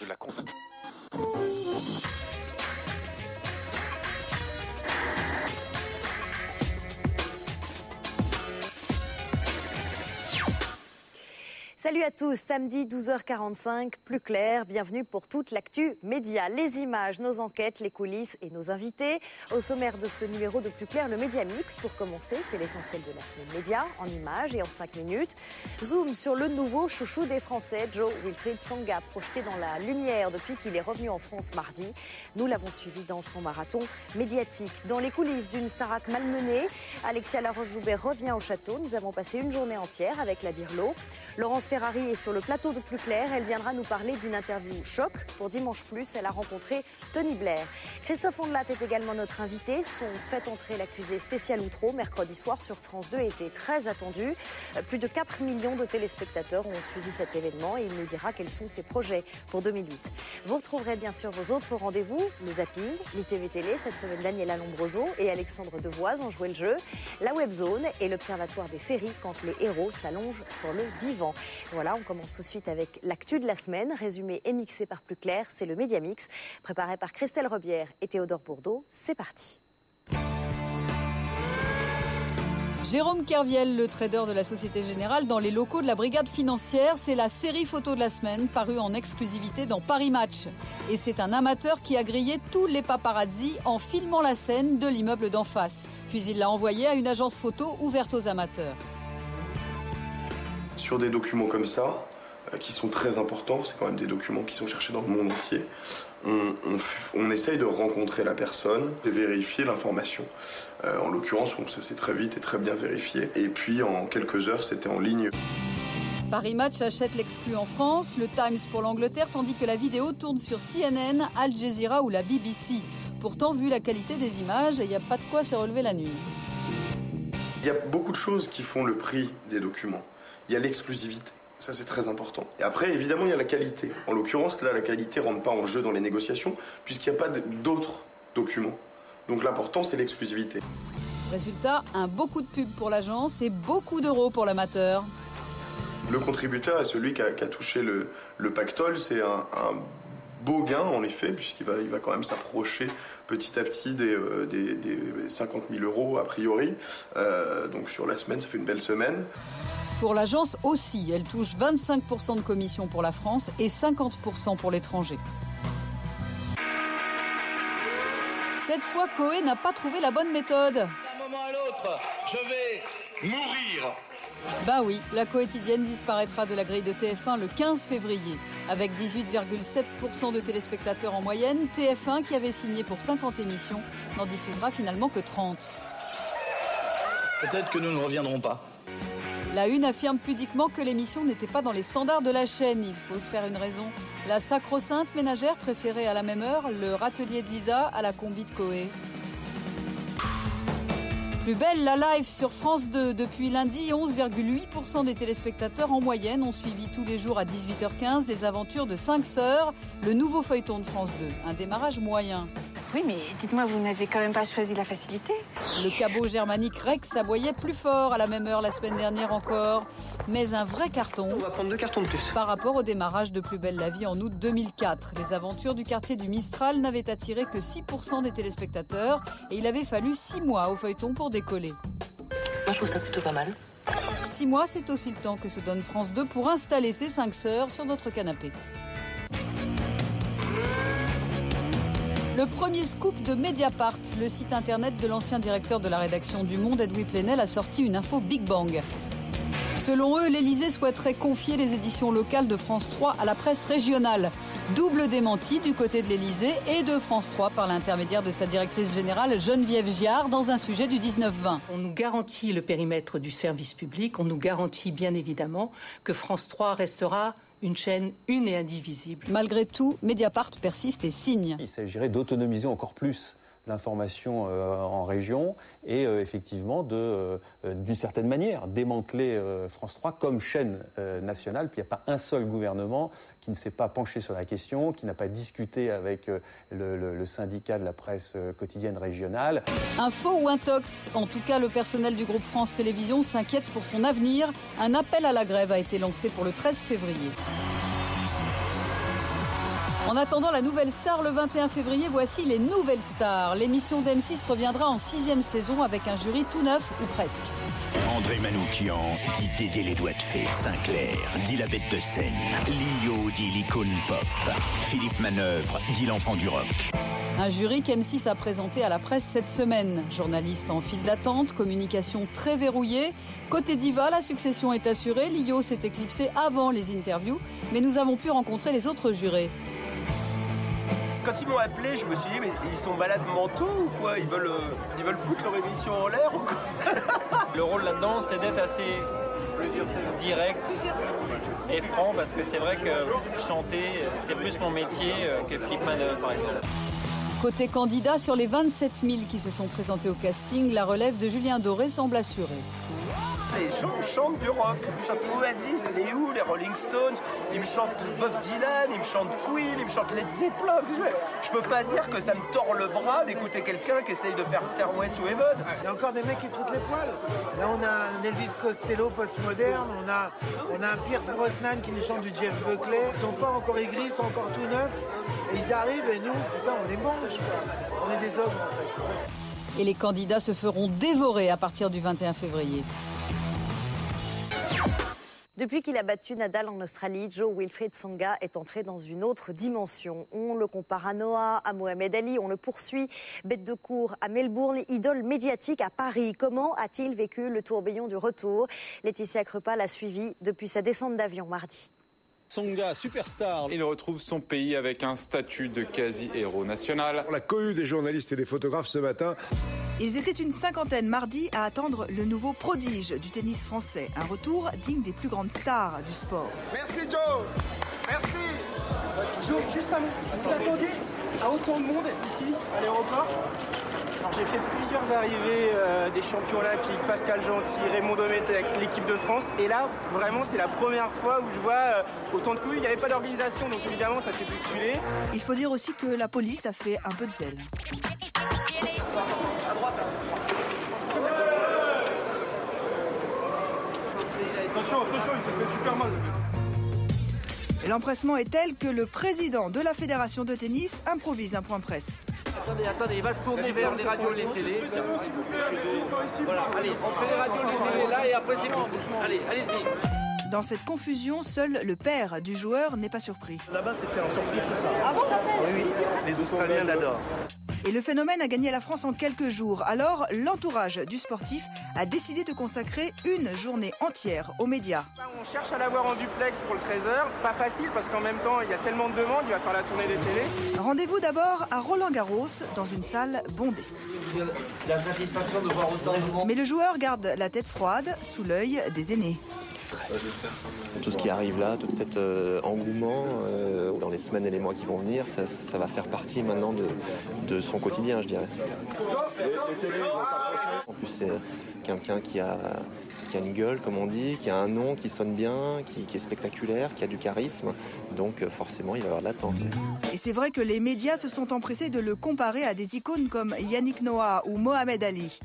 de la compte. Salut à tous, samedi 12h45, plus clair, bienvenue pour toute l'actu média. Les images, nos enquêtes, les coulisses et nos invités. Au sommaire de ce numéro de Plus clair, le Média Mix. Pour commencer, c'est l'essentiel de la semaine média, en images et en 5 minutes. Zoom sur le nouveau chouchou des Français, Joe Wilfried Tsonga, projeté dans la lumière depuis qu'il est revenu en France mardi. Nous l'avons suivi dans son marathon médiatique. Dans les coulisses d'une Starac malmenée, Alexia Laroche-Joubert revient au château. Nous avons passé une journée entière avec la Dirlo. Laurence Ferrari est sur le plateau de Plus clair. Elle viendra nous parler d'une interview choc. Pour Dimanche Plus, elle a rencontré Tony Blair. Christophe Ondelat est également notre invité. Son fait entrer l'accusé spécial Outreau mercredi soir sur France 2 était très attendu. Plus de 4 millions de téléspectateurs ont suivi cet événement et il nous dira quels sont ses projets pour 2008. Vous retrouverez bien sûr vos autres rendez-vous, le zapping, l'ITV Télé. Cette semaine, Daniela Lombroso et Alexandre Devoise ont joué le jeu, la Webzone et l'Observatoire des séries quand les héros s'allongent sur le divan. Voilà, on commence tout de suite avec l'actu de la semaine, résumé et mixé par Plus clair, c'est le Média Mix, préparé par Christelle Rebière et Théodore Bourdeau. C'est parti. Jérôme Kerviel, le trader de la Société Générale, dans les locaux de la Brigade Financière. C'est la série photo de la semaine, parue en exclusivité dans Paris Match. Et c'est un amateur qui a grillé tous les paparazzis en filmant la scène de l'immeuble d'en face. Puis il l'a envoyé à une agence photo ouverte aux amateurs. Sur des documents comme ça, qui sont très importants, c'est quand même des documents qui sont cherchés dans le monde entier, on essaye de rencontrer la personne, de vérifier l'information. En l'occurrence, ça s'est très vite et très bien vérifié. Et puis en quelques heures, c'était en ligne. Paris Match achète l'exclu en France, le Times pour l'Angleterre, tandis que la vidéo tourne sur CNN, Al Jazeera ou la BBC. Pourtant, vu la qualité des images, il n'y a pas de quoi se relever la nuit. Il y a beaucoup de choses qui font le prix des documents. Il y a l'exclusivité, ça c'est très important. Et après, évidemment, il y a la qualité. En l'occurrence, là, la qualité ne rentre pas en jeu dans les négociations, puisqu'il n'y a pas d'autres documents. Donc l'important, c'est l'exclusivité. Résultat, un beaucoup de pub pour l'agence et beaucoup d'euros pour l'amateur. Le contributeur est celui qui a touché le pactole, c'est un beau gain en effet, puisqu'il va quand même s'approcher petit à petit des 50 000 euros a priori. Donc sur la semaine, ça fait une belle semaine. Pour l'agence aussi, elle touche 25% de commission pour la France et 50% pour l'étranger. Cette fois, Coé n'a pas trouvé la bonne méthode. D'un moment à l'autre, je vais mourir. Bah oui, la quotidienne disparaîtra de la grille de TF1 le 15 février. Avec 18,7% de téléspectateurs en moyenne, TF1, qui avait signé pour 50 émissions, n'en diffusera finalement que 30. Peut-être que nous ne reviendrons pas. La Une affirme pudiquement que l'émission n'était pas dans les standards de la chaîne. Il faut se faire une raison. La sacro-sainte ménagère préférée à la même heure, le râtelier de Lisa à la combi de Coé. Plus belle, la live sur France 2. Depuis lundi, 11,8% des téléspectateurs en moyenne ont suivi tous les jours à 18h15 les aventures de 5 sœurs, le nouveau feuilleton de France 2. Un démarrage moyen. Oui, mais dites-moi, vous n'avez quand même pas choisi la facilité? Le cabot germanique Rex aboyait plus fort à la même heure la semaine dernière encore. Mais un vrai carton. On va prendre 2 cartons de plus. Par rapport au démarrage de Plus belle la vie en août 2004. Les aventures du quartier du Mistral n'avaient attiré que 6% des téléspectateurs et il avait fallu 6 mois au feuilleton pour décoller. Moi, je trouve ça plutôt pas mal. 6 mois, c'est aussi le temps que se donne France 2 pour installer ses 5 sœurs sur notre canapé. Le premier scoop de Mediapart, le site internet de l'ancien directeur de la rédaction du Monde, Edoui Plenel, a sorti une info Big Bang. Selon eux, l'Élysée souhaiterait confier les éditions locales de France 3 à la presse régionale. Double démenti du côté de l'Élysée et de France 3 par l'intermédiaire de sa directrice générale Geneviève Giard dans un sujet du 19-20. On nous garantit le périmètre du service public, on nous garantit bien évidemment que France 3 restera une chaîne une et indivisible. Malgré tout, Mediapart persiste et signe. Il s'agirait d'autonomiser encore plus l'information en région et effectivement d'une certaine manière démanteler France 3 comme chaîne nationale. Puis il n'y a pas un seul gouvernement qui ne s'est pas penché sur la question, qui n'a pas discuté avec le syndicat de la presse quotidienne régionale. Un faux ou un tox? En tout cas, le personnel du groupe France Télévisions s'inquiète pour son avenir. Un appel à la grève a été lancé pour le 13 février. En attendant la nouvelle star, le 21 février, voici les nouvelles stars. L'émission d'M6 reviendra en 6e saison avec un jury tout neuf, ou presque. André Manoukian dit Dédé les doigts de fée. Sinclair dit la bête de scène. Lio dit l'icône pop. Philippe Manœuvre dit l'enfant du rock. Un jury qu'M6 a présenté à la presse cette semaine. Journalistes en file d'attente, communication très verrouillée. Côté diva, la succession est assurée. Lio s'est éclipsé avant les interviews, mais nous avons pu rencontrer les autres jurés. Quand ils m'ont appelé, je me suis dit, mais ils sont malades mentaux ou quoi, ils veulent foutre leur émission en l'air ou quoi? Le rôle là-dedans, c'est d'être assez direct et franc, parce que c'est vrai que chanter, c'est plus mon métier que Philippe Manœuvre, par exemple. Côté candidat, sur les 27 000 qui se sont présentés au casting, la relève de Julien Doré semble assurée. Les gens chantent du rock, ils chantent Oasis, les Who, les Rolling Stones, ils me chantent Bob Dylan, ils me chantent Queen, ils me chantent Led Zeppelin. Je peux pas dire que ça me tord le bras d'écouter quelqu'un qui essaye de faire Stairway to Heaven. Il y a encore des mecs qui te foutent les poils. Là, on a un Elvis Costello postmoderne, on a un Pierce Brosnan qui nous chante du Jeff Buckley. Ils sont pas encore aigris, ils sont encore tout neufs. Et ils arrivent et nous, putain, on les mange, quoi. On est des ogres, en fait. Et les candidats se feront dévorer à partir du 21 février. Depuis qu'il a battu Nadal en Australie, Jo-Wilfried Tsonga est entré dans une autre dimension. On le compare à Noah, à Mohamed Ali, on le poursuit. Bête de cour à Melbourne, idole médiatique à Paris. Comment a-t-il vécu le tourbillon du retour? Laetitia Crepa l'a suivi depuis sa descente d'avion mardi. Tsonga, superstar. Il retrouve son pays avec un statut de quasi-héros national. On a cohue des journalistes et des photographes ce matin. Ils étaient une cinquantaine mardi à attendre le nouveau prodige du tennis français. Un retour digne des plus grandes stars du sport. Merci Joe. Merci. Joe, juste un mot. Vous attendiez à autant de monde ici, à l'aéroport? J'ai fait plusieurs arrivées des champions olympiques, Pascal Gentil, Raymond Domenech avec l'équipe de France. Et là, vraiment, c'est la première fois où je vois autant de couilles. Il n'y avait pas d'organisation, donc évidemment, ça s'est bousculé. Il faut dire aussi que la police a fait un peu de zèle. À droite. Attention, il s'est fait super mal. L'empressement est tel que le président de la fédération de tennis improvise un point presse. Attendez, il va se tourner vers les radios, les télés. Voilà, allez, on fait les radios, les télés là et après c'est bon. Allez, allez-y. Dans cette confusion, seul le père du joueur n'est pas surpris. Là-bas, c'était encore pire que ça. Ah bon? Oui, les Australiens l'adorent. Et le phénomène a gagné la France en quelques jours. Alors, l'entourage du sportif a décidé de consacrer une journée entière aux médias. On cherche à l'avoir en duplex pour le 13h. Pas facile parce qu'en même temps, il y a tellement de demandes, il va faire la tournée des télés. Rendez-vous d'abord à Roland-Garros, dans une salle bondée. La satisfaction de voir autant de monde. Mais le joueur garde la tête froide sous l'œil des aînés. Tout ce qui arrive là, tout cet engouement dans les semaines et les mois qui vont venir, ça va faire partie maintenant de son quotidien, je dirais. En plus, c'est quelqu'un qui a une gueule, comme on dit, qui a un nom qui sonne bien, qui est spectaculaire, qui a du charisme. Donc forcément, il va y avoir de l'attente. Et c'est vrai que les médias se sont empressés de le comparer à des icônes comme Yannick Noah ou Mohamed Ali.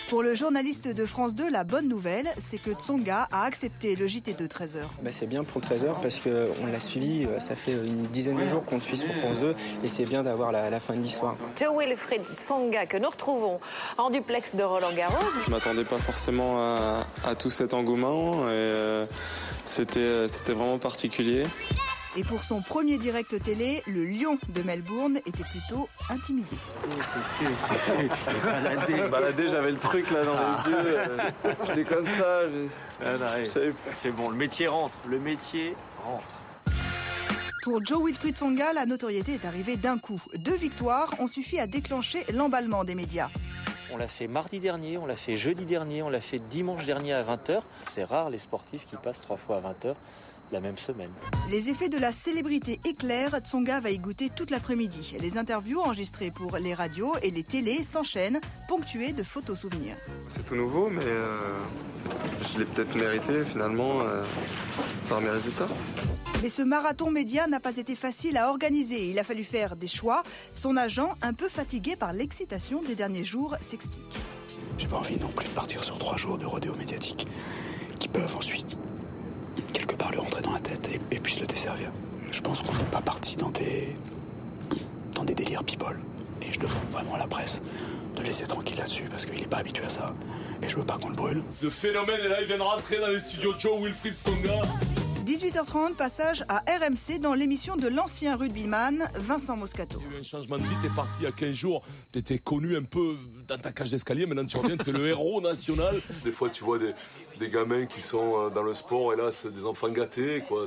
Pour le journaliste de France 2, la bonne nouvelle, c'est que Tsonga a accepté le JT de 13h. C'est bien pour 13h parce qu'on l'a suivi, ça fait une dizaine de jours qu'on le suit sur France 2 et c'est bien d'avoir la fin de l'histoire. Jo-Wilfried Tsonga que nous retrouvons en duplex de Roland-Garros. Je ne m'attendais pas forcément à tout cet engouement et c'était vraiment particulier. Et pour son premier direct télé, le lion de Melbourne était plutôt intimidé. C'est fait, tu t'es baladé. J'avais le truc là dans les yeux. J'étais comme ça. C'est bon, le métier rentre. Pour Jo-Wilfried Tsonga, la notoriété est arrivée d'un coup. 2 victoires ont suffi à déclencher l'emballement des médias. On l'a fait mardi dernier, on l'a fait jeudi dernier, on l'a fait dimanche dernier à 20h. C'est rare les sportifs qui passent 3 fois à 20h. La même semaine. Les effets de la célébrité éclairent, Tsonga va y goûter toute l'après-midi. Les interviews enregistrées pour les radios et les télés s'enchaînent, ponctuées de photos souvenirs. C'est tout nouveau, mais je l'ai peut-être mérité finalement par mes résultats. Mais ce marathon média n'a pas été facile à organiser. Il a fallu faire des choix. Son agent, un peu fatigué par l'excitation des derniers jours, s'explique. J'ai pas envie non plus de partir sur 3 jours de rodéo médiatique qui peuvent ensuite quelque part lui rentrer dans la tête et puisse le desservir. Je pense qu'on n'est pas parti dans des football. Et je demande vraiment à la presse de laisser tranquille là-dessus parce qu'il n'est pas habitué à ça. Et je veux pas qu'on le brûle. Le phénomène est là, il vient de rentrer dans les studios de Joe Wilfried Tsonga. 18h30, passage à RMC dans l'émission de l'ancien rugbyman Vincent Moscato. Il y a eu un changement de vie, t'es parti il y a 15 jours, t'étais connu un peu dans ta cage d'escalier, maintenant tu reviens, t'es le héros national. Des fois tu vois des gamins qui sont dans le sport et là c'est des enfants gâtés, quoi.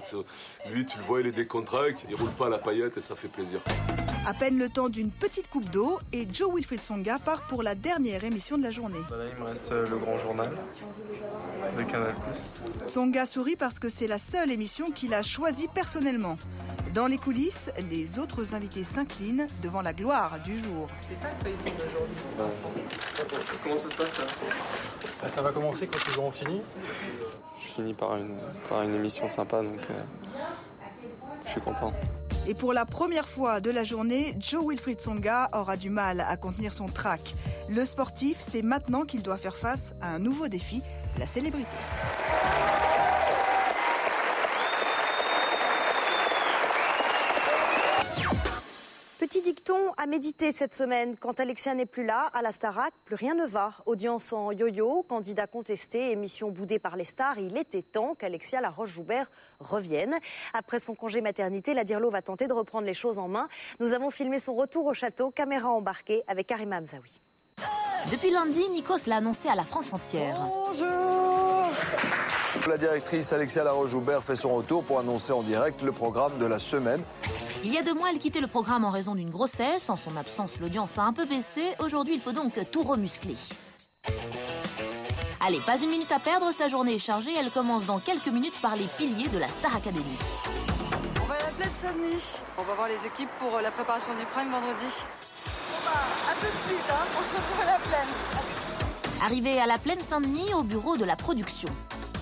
Lui tu le vois, il est décontracté, il roule pas à la paillette et ça fait plaisir. À peine le temps d'une petite coupe d'eau et Joe Wilfried Tsonga part pour la dernière émission de la journée. Là, il me reste le grand journal de Canal+. Tsonga sourit parce que c'est la seule émission qu'il a choisie personnellement. Dans les coulisses, les autres invités s'inclinent devant la gloire du jour. C'est ça le feuilleton d'aujourd'hui. Comment ça se passe Ça va commencer quand ils auront fini. Je finis par une émission sympa, donc je suis content. Et pour la première fois de la journée, Joe Wilfried Tsonga aura du mal à contenir son trac. Le sportif, c'est maintenant qu'il doit faire face à un nouveau défi, la célébrité. Petit dicton à méditer cette semaine. Quand Alexia n'est plus là, à la Starac, plus rien ne va. Audience en yo-yo, candidat contesté, émission boudée par les stars. Il était temps qu'Alexia Laroche-Joubert revienne. Après son congé maternité, la Dirlo va tenter de reprendre les choses en main. Nous avons filmé son retour au château, caméra embarquée avec Karima Hamzaoui. Depuis lundi, Nikos l'a annoncé à la France entière. Bonjour. La directrice Alexia Laroche-Joubert fait son retour pour annoncer en direct le programme de la semaine. Il y a 2 mois, elle quittait le programme en raison d'une grossesse. En son absence, l'audience a un peu baissé. Aujourd'hui, il faut donc tout remuscler. Allez, pas une minute à perdre, sa journée est chargée. Elle commence dans quelques minutes par les piliers de la Star Academy. On va à la Plaine Saint-Denis. On va voir les équipes pour la préparation du Prime vendredi. Bon bah, à tout de suite, hein. On se retrouve à la Plaine. Arrivée à la Plaine Saint-Denis, au bureau de la production.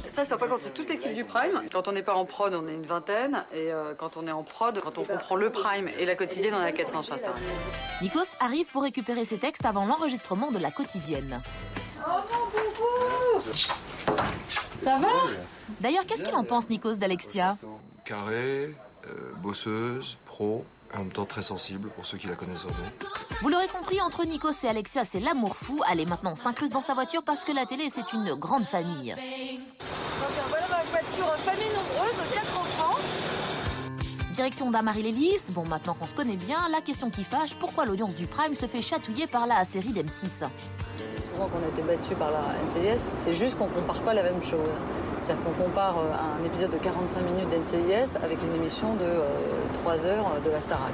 Ça, c'est pas quand c'est toute l'équipe du Prime. Quand on n'est pas en prod, on est une vingtaine. Et quand on est en prod, quand on comprend le Prime et la quotidienne, on est à 400 sur Star. Nikos arrive pour récupérer ses textes avant l'enregistrement de la quotidienne. Oh mon coucou! Ça va? D'ailleurs, qu'est-ce qu'il en pense, Nikos, d'Alexia? Carré, bosseuse, pro, en même temps très sensible pour ceux qui la connaissent vraiment. Vous l'aurez compris, entre Nikos et Alexia, c'est l'amour fou. Allez, maintenant, on s'incruste dans sa voiture parce que la télé, c'est une grande famille. Voilà ma voiture, famille nombreuse, 4 enfants. Direction d'Amarie-Lélis. Bon, maintenant qu'on se connaît bien, la question qui fâche, pourquoi l'audience du Prime se fait chatouiller par la série d'M6? Souvent qu'on a été battu par la NCIS, c'est juste qu'on compare pas la même chose. C'est-à-dire qu'on compare un épisode de 45 minutes d'NCIS avec une émission de 3 heures de la Starac.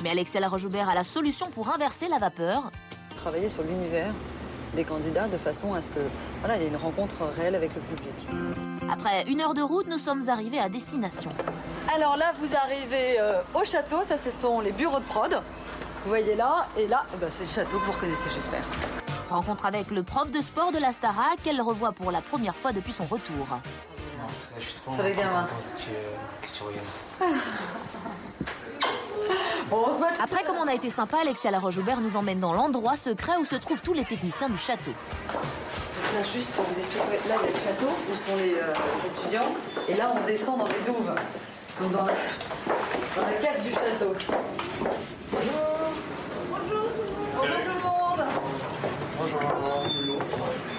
Mais Alexia Laroche-Joubert a la solution pour inverser la vapeur. Travailler sur l'univers des candidats de façon à ce que voilà, il y ait une rencontre réelle avec le public. Après 1 heure de route, nous sommes arrivés à destination. Alors là, vous arrivez au château, ça ce sont les bureaux de prod. Vous voyez là, et là, c'est le château que vous reconnaissez, j'espère. Rencontre avec le prof de sport de la Starac, qu'elle revoit pour la première fois depuis son retour. Sur les gamins. Bon, après, comme on a été sympa, Alexia Laroche-Joubert nous emmène dans l'endroit secret où se trouvent tous les techniciens du château. Là, juste pour vous expliquer, là, il y a le château, où sont les étudiants, et là, on descend dans les douves, donc dans la cave du château. Bonjour. Bonjour tout le monde. Bonjour.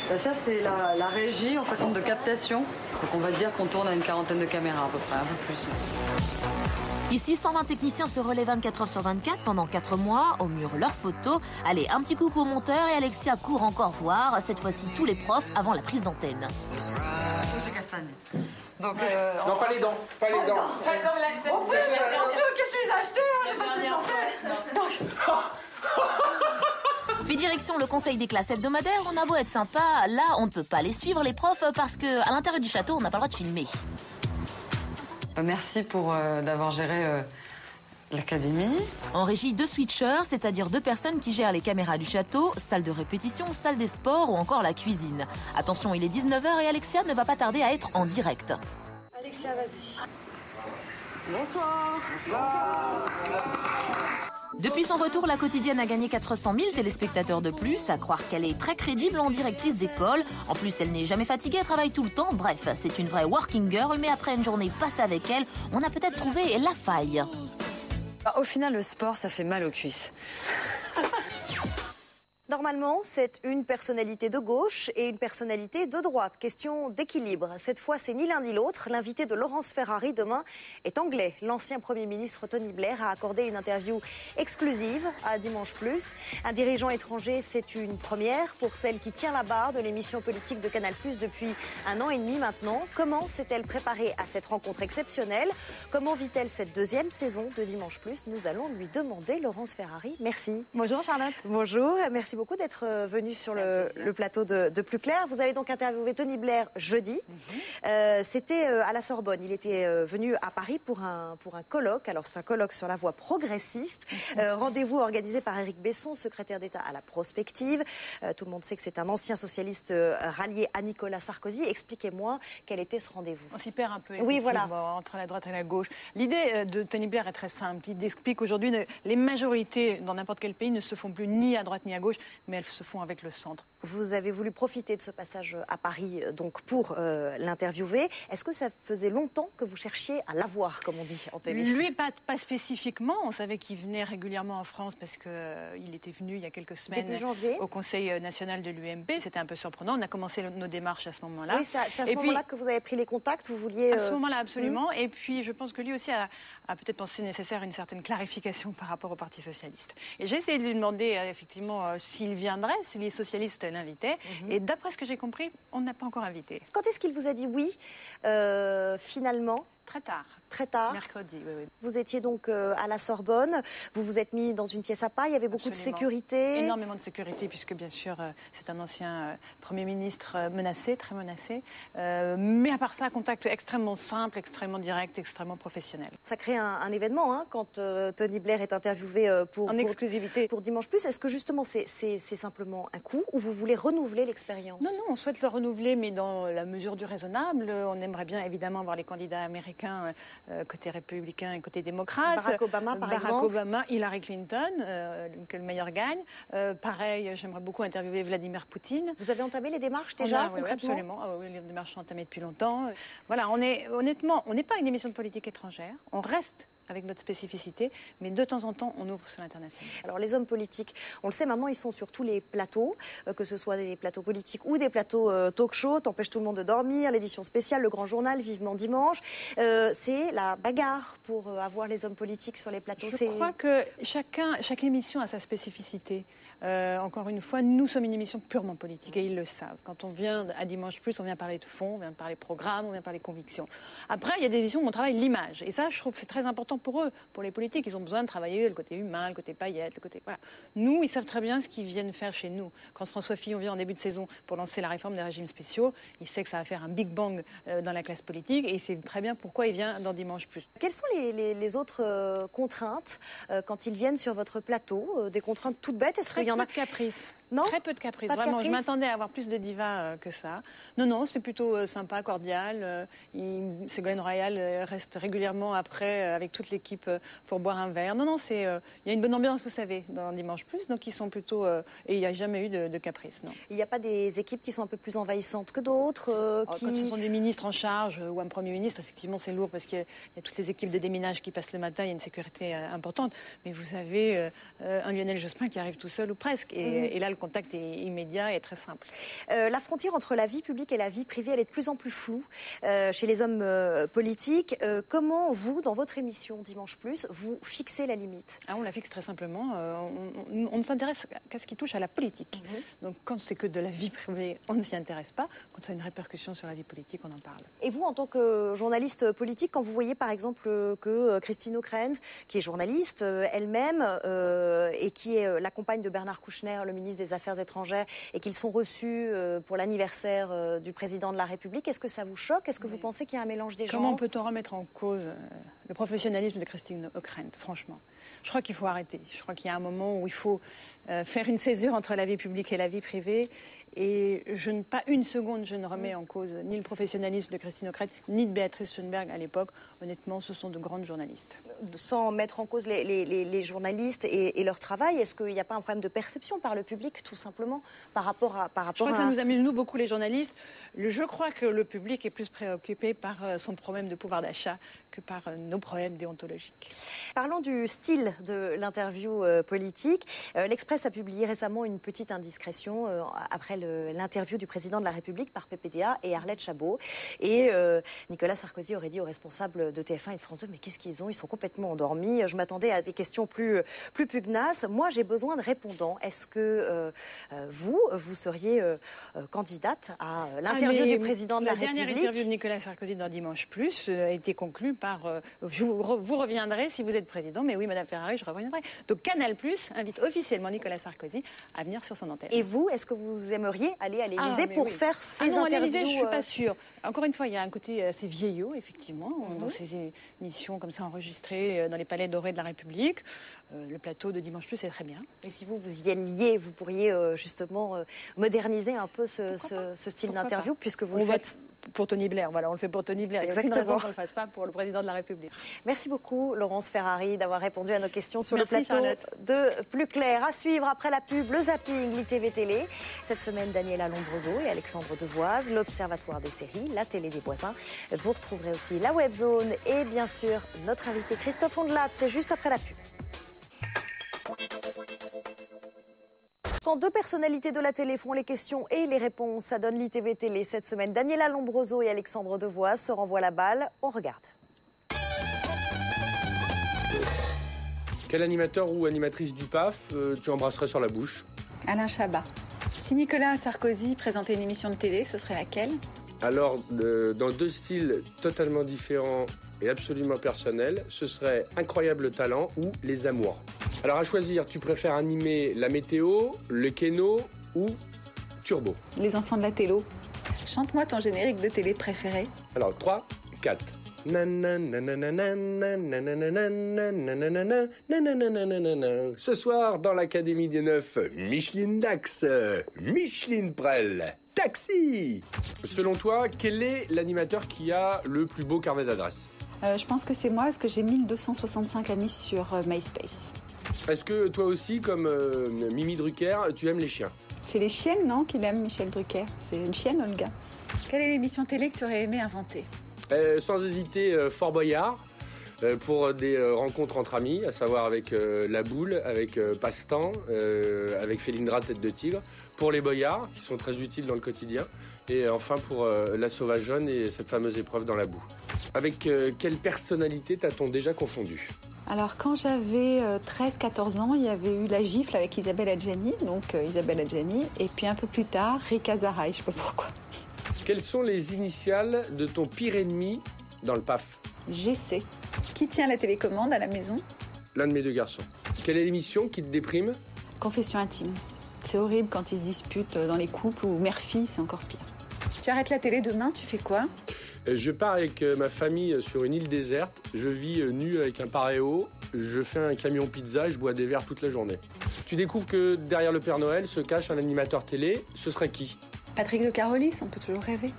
Ben, ça, c'est la régie, en fait, de captation. Donc, on va dire qu'on tourne à une 40aine de caméras, à peu près, un peu plus. Ici, 120 techniciens se relaient 24 heures sur 24 pendant 4 mois. Au mur, leurs photos. Allez, un petit coucou au monteur et Alexia court encore voir, cette fois-ci tous les profs avant la prise d'antenne. Les castagnes. Donc, non, pas les dents. Pas les dents. Qu'est-ce que tu les as achetés, hein? Puis direction le conseil des classes hebdomadaires, on a beau être sympa, là on ne peut pas les suivre les profs parce que à l'intérieur du château on n'a pas le droit de filmer. Merci pour d'avoir géré l'académie. En régie, 2 switchers, c'est-à-dire 2 personnes qui gèrent les caméras du château, salle de répétition, salle des sports ou encore la cuisine. Attention, il est 19h et Alexia ne va pas tarder à être en direct. Alexia, vas-y. Bonsoir. Bonsoir. Depuis son retour, la quotidienne a gagné 400 000 téléspectateurs de plus, à croire qu'elle est très crédible en directrice d'école. En plus, elle n'est jamais fatiguée, elle travaille tout le temps. Bref, c'est une vraie working girl, mais après une journée passée avec elle, on a peut-être trouvé la faille. Au final, le sport, ça fait mal aux cuisses. Normalement, c'est une personnalité de gauche et une personnalité de droite. Question d'équilibre. Cette fois, c'est ni l'un ni l'autre. L'invité de Laurence Ferrari demain est anglais. L'ancien Premier ministre Tony Blair a accordé une interview exclusive à Dimanche Plus. Un dirigeant étranger, c'est une première pour celle qui tient la barre de l'émission politique de Canal Plus depuis 1 an et demi maintenant. Comment s'est-elle préparée à cette rencontre exceptionnelle? Comment vit-elle cette deuxième saison de Dimanche Plus? Nous allons lui demander. Laurence Ferrari, merci. Bonjour Charlotte. Bonjour, merci beaucoup d'être venue sur le plateau de Plus Clair. Vous avez donc interviewé Tony Blair jeudi. C'était à la Sorbonne. Il était venu à Paris pour un colloque. Alors c'est un colloque sur la voie progressiste. Rendez-vous organisé par Éric Besson, secrétaire d'État à la prospective. Tout le monde sait que c'est un ancien socialiste rallié à Nicolas Sarkozy. Expliquez-moi quel était ce rendez-vous. On s'y perd un peu, oui, voilà, entre la droite et la gauche. L'idée de Tony Blair est très simple. Il explique qu'aujourd'hui, les majorités dans n'importe quel pays ne se font plus ni à droite ni à gauche, mais elles se font avec le centre. Vous avez voulu profiter de ce passage à Paris donc pour l'interviewer. Est-ce que ça faisait longtemps que vous cherchiez à l'avoir, comme on dit en télé? Lui, pas spécifiquement. On savait qu'il venait régulièrement en France parce qu'il était venu il y a quelques semaines au Conseil national de l'UMP. C'était un peu surprenant. On a commencé nos démarches à ce moment-là. Oui, c'est à ce moment-là que vous avez pris les contacts. Vous vouliez... À ce moment-là, absolument. Et puis, je pense que lui aussi a peut-être pensé nécessaire une certaine clarification par rapport au Parti socialiste. Et j'ai essayé de lui demander effectivement s'il viendrait, si les socialistes l'invitaient. Et d'après ce que j'ai compris, on n'a pas encore invité. Quand est-ce qu'il vous a dit oui, finalement? Très tard. Très tard. Mercredi, oui. Vous étiez donc à la Sorbonne, vous vous êtes mis dans une pièce à part, il y avait beaucoup de sécurité. Énormément de sécurité, puisque bien sûr, c'est un ancien Premier ministre menacé, très menacé. Mais à part ça, contact extrêmement simple, extrêmement direct, extrêmement professionnel. Ça crée un événement quand Tony Blair est interviewé en exclusivité pour Dimanche Plus. Est-ce que justement c'est simplement un coup ou vous voulez renouveler l'expérience? Non, on souhaite le renouveler, mais dans la mesure du raisonnable. On aimerait bien évidemment voir les candidats américains côté républicain et côté démocrate. Barack Obama, par exemple. Barack Obama, Hillary Clinton, que le meilleur gagne. Pareil, j'aimerais beaucoup interviewer Vladimir Poutine. Vous avez entamé les démarches déjà, concrètement? Oui, absolument. Oui, les démarches sont entamées depuis longtemps. Voilà, honnêtement, on n'est pas une émission de politique étrangère. On reste avec notre spécificité, mais de temps en temps, on ouvre sur l'international. Alors les hommes politiques, on le sait maintenant, ils sont sur tous les plateaux, que ce soit des plateaux politiques ou des plateaux talk-show, T'empêches tout le monde de dormir, l'édition spéciale, le grand journal, Vivement Dimanche. C'est la bagarre pour avoir les hommes politiques sur les plateaux. Je crois que chaque émission a sa spécificité. Encore une fois, nous sommes une émission purement politique et ils le savent. Quand on vient à Dimanche Plus, on vient parler de fond, on vient parler programme, on vient parler conviction. Après, il y a des émissions où on travaille l'image. Et ça, je trouve que c'est très important pour eux, pour les politiques. Ils ont besoin de travailler le côté humain, le côté paillettes, le côté... Voilà. Nous, ils savent très bien ce qu'ils viennent faire chez nous. Quand François Fillon vient en début de saison pour lancer la réforme des régimes spéciaux, il sait que ça va faire un big bang dans la classe politique et il sait très bien pourquoi il vient dans Dimanche Plus. Quelles sont les autres contraintes quand ils viennent sur votre plateau? Des contraintes toutes bêtes? Est-ce qu'il y en a de caprices. Non, très peu de caprices, vraiment. Je m'attendais à avoir plus de divas que ça. Non, c'est plutôt sympa, cordial. Ségolène Royal reste régulièrement après avec toute l'équipe pour boire un verre. Non, il y a une bonne ambiance, vous savez, dans Dimanche Plus. Donc ils sont plutôt... et il n'y a jamais eu de caprices, non. Il n'y a pas des équipes qui sont un peu plus envahissantes que d'autres Quand ce sont des ministres en charge ou un Premier ministre, effectivement, c'est lourd parce qu'il y a toutes les équipes de déminage qui passent le matin, il y a une sécurité importante. Mais vous avez un Lionel Jospin qui arrive tout seul ou presque. Et là, le contact est immédiat et très simple. La frontière entre la vie publique et la vie privée, elle est de plus en plus floue chez les hommes politiques. Comment vous, dans votre émission Dimanche Plus, vous fixez la limite? On la fixe très simplement. On ne s'intéresse qu'à ce qui touche à la politique. Donc quand c'est que de la vie privée, on ne s'y intéresse pas. Quand ça a une répercussion sur la vie politique, on en parle. Et vous, en tant que journaliste politique, quand vous voyez par exemple que Christine Ockrent, qui est journaliste elle-même et qui est la compagne de Bernard Kouchner, le ministre des Affaires étrangères, et qu'ils sont reçus pour l'anniversaire du président de la République, est-ce que ça vous choque? Est-ce que vous pensez qu'il y a un mélange des genres? Comment peut-on remettre en cause le professionnalisme de Christine Ockrent, franchement? Je crois qu'il faut arrêter. Je crois qu'il y a un moment où il faut faire une césure entre la vie publique et la vie privée. Et pas une seconde, je ne remets en cause ni le professionnalisme de Christine Ockrent, ni de Béatrice Schoenberg à l'époque. Honnêtement, ce sont de grandes journalistes. Sans mettre en cause les journalistes et leur travail, est-ce qu'il n'y a pas un problème de perception par le public, tout simplement, par rapport à... Je crois que ça nous amuse, nous, beaucoup les journalistes. Je crois que le public est plus préoccupé par son problème de pouvoir d'achat que par nos problèmes déontologiques. Parlons du style de l'interview politique. L'Express a publié récemment une petite indiscrétion après l'interview du président de la République par PPDA et Arlette Chabot. Et Nicolas Sarkozy aurait dit aux responsables de TF1 et de France 2, mais qu'est-ce qu'ils ont? Ils sont complètement endormis. Je m'attendais à des questions plus pugnaces. Moi, j'ai besoin de répondants. Est-ce que vous seriez candidate à l'interview du président de la République? La dernière interview de Nicolas Sarkozy dans Dimanche Plus a été conclue par vous reviendrez si vous êtes président. Mais oui, Madame Ferrari, je reviendrai. Donc Canal Plus invite officiellement Nicolas Sarkozy à venir sur son antenne. Et vous, est-ce que vous aimeriez aller à l'Élysée pour faire ces interviews? À l'Élysée, je ne suis pas sûre. Encore une fois, il y a un côté assez vieillot, effectivement, dans ces émissions comme ça enregistrées dans les palais dorés de la République. Le plateau de Dimanche Plus est très bien. Et si vous y alliez, vous pourriez justement moderniser un peu ce style d'interview, puisque vous le faites pour Tony Blair. Voilà, on le fait pour Tony Blair. Exactement. Il n'y a aucune raison qu'on ne le fasse pas pour le président de la République. Merci beaucoup, Laurence Ferrari, d'avoir répondu à nos questions sur le plateau de Plus Clair. À suivre après la pub, le zapping, l'ITV Télé. Cette semaine, Daniela Lombroso et Alexandre Devoise, l'Observatoire des séries, la télé des voisins. Vous retrouverez aussi la Webzone et bien sûr notre invité Christophe Ondelat. C'est juste après la pub. Quand deux personnalités de la télé font les questions et les réponses, ça donne l'ITV Télé. Cette semaine, Daniela Lombroso et Alexandre Devoise se renvoient la balle. On regarde. Quel animateur ou animatrice du PAF tu embrasserais sur la bouche? Alain Chabat. Si Nicolas Sarkozy présentait une émission de télé, ce serait laquelle? Alors, dans deux styles totalement différents et absolument personnels, ce serait Incroyable Talent ou Les Amours. Alors à choisir, tu préfères animer la météo, le kéno ou Turbo? Les enfants de la télo. Chante-moi ton générique de télé préféré. Alors 3, 4. Ce soir, dans l'Académie des Neufs, Micheline Dax, Micheline Prel, Taxi. Selon toi, quel est l'animateur qui a le plus beau carnet d'adresses? Je pense que c'est moi, parce que j'ai 1265 amis sur MySpace. Est-ce que toi aussi, comme Mimi Drucker, tu aimes les chiens? C'est les chiennes, non, qu'il aime Michel Drucker? C'est une chienne, Olga. Quelle est l'émission télé que tu aurais aimé inventer? Sans hésiter, Fort Boyard, pour des rencontres entre amis, à savoir avec La Boule, avec Passe-Temps, avec Félindra Tête de Tigre, pour les boyards, qui sont très utiles dans le quotidien, et enfin pour La Sauvageonne et cette fameuse épreuve dans la boue. Avec quelle personnalité t'as-t-on déjà confondu? Alors, quand j'avais 13-14 ans, il y avait eu La Gifle avec Isabelle Adjani, donc Isabelle Adjani, et puis un peu plus tard, Rika Zaraï, je ne sais pas pourquoi. Quelles sont les initiales de ton pire ennemi dans le PAF? GC. Qui tient la télécommande à la maison? L'un de mes deux garçons. Quelle est l'émission qui te déprime? Confession intime. C'est horrible quand ils se disputent dans les couples, ou mère-fille, c'est encore pire. Tu arrêtes la télé demain, tu fais quoi? Je pars avec ma famille sur une île déserte, je vis nu avec un paréo, je fais un camion pizza et je bois des verres toute la journée. Tu découvres que derrière le Père Noël se cache un animateur télé, ce serait qui? Patrick de Carolis, on peut toujours rêver.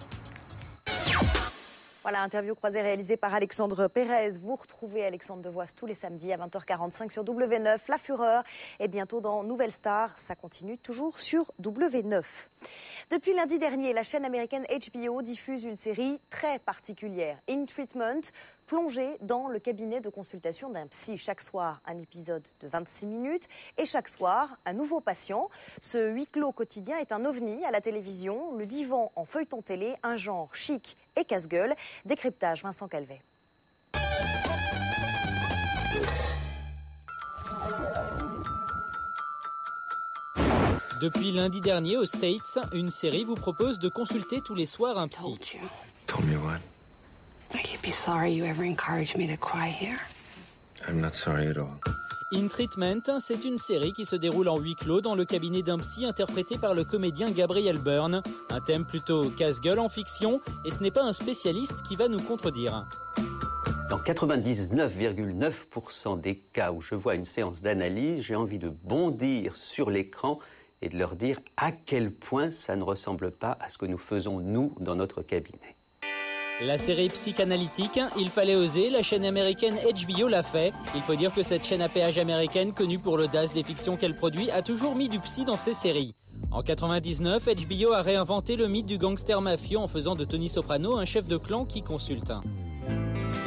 Voilà, interview croisée réalisée par Alexandre Pérez. Vous retrouvez Alexandre Devoise tous les samedis à 20h45 sur W9, La Fureur. Et bientôt dans Nouvelle Star, ça continue toujours sur W9. Depuis lundi dernier, la chaîne américaine HBO diffuse une série très particulière, In Treatment, plongée dans le cabinet de consultation d'un psy. Chaque soir, un épisode de 26 minutes et chaque soir, un nouveau patient. Ce huis clos quotidien est un ovni à la télévision, le divan en feuilleton télé, un genre chic et casse-gueule. Décryptage, Vincent Calvet. Depuis lundi dernier aux States, une série vous propose de consulter tous les soirs un psy. Told me what? You'd be sorry you ever encouraged me to cry here. I'm not sorry at all. In Treatment, c'est une série qui se déroule en huis clos dans le cabinet d'un psy interprété par le comédien Gabriel Byrne. Un thème plutôt casse-gueule en fiction, et ce n'est pas un spécialiste qui va nous contredire. Dans 99,9% des cas où je vois une séance d'analyse, j'ai envie de bondir sur l'écran et de leur dire à quel point ça ne ressemble pas à ce que nous faisons, nous, dans notre cabinet. La série psychanalytique, il fallait oser, la chaîne américaine HBO l'a fait. Il faut dire que cette chaîne à péage américaine, connue pour l'audace des fictions qu'elle produit, a toujours mis du psy dans ses séries. En 99, HBO a réinventé le mythe du gangster mafieux en faisant de Tony Soprano un chef de clan qui consulte.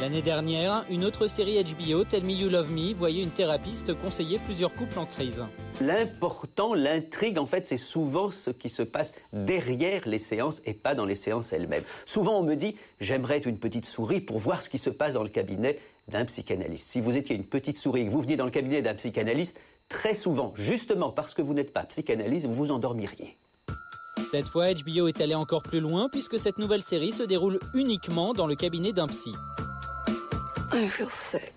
L'année dernière, une autre série HBO, Tell Me You Love Me, voyait une thérapeute conseiller plusieurs couples en crise. L'important, l'intrigue, en fait, c'est souvent ce qui se passe derrière les séances et pas dans les séances elles-mêmes. Souvent, on me dit, j'aimerais être une petite souris pour voir ce qui se passe dans le cabinet d'un psychanalyste. Si vous étiez une petite souris et que vous veniez dans le cabinet d'un psychanalyste, très souvent, justement parce que vous n'êtes pas psychanalyste, vous vous endormiriez. Cette fois, HBO est allé encore plus loin puisque cette nouvelle série se déroule uniquement dans le cabinet d'un psy. I feel sick.